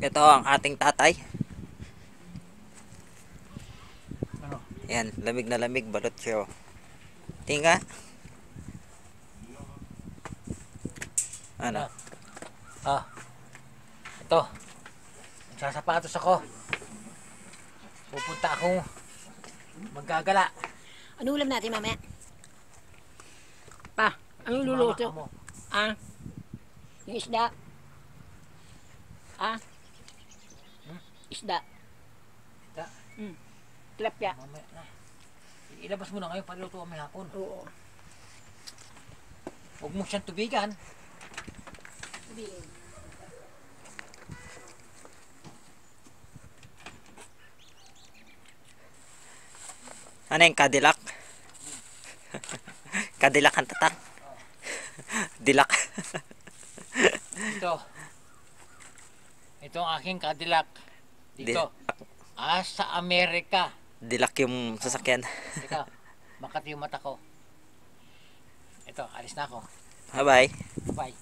Ito ang ating tatay. Ano? Yan, lamig na lamig, balot siya. Tinga. Ano? Ah, ito. Nagsasapatos ako. Pupunta akong maggagala. Ano ulam natin mamaya? Pa, anong Sumama luluto? ka mo. Ah? Yung isda? Ah? Isda? Isda? Tilapia? Mamaya na. Ilabas mo na ngayon para luto kami hapon. Oo. Huwag mo siyang tubigan. Ano yung Cadillac? Cadillac ang tatak. Dilak. Ito. Ito ang aking Cadillac. Dito. Sa Amerika. Dilak yung sasakyan. Teka, makati yung mata ko. Ito, alis na ako. Bye-bye. Bye.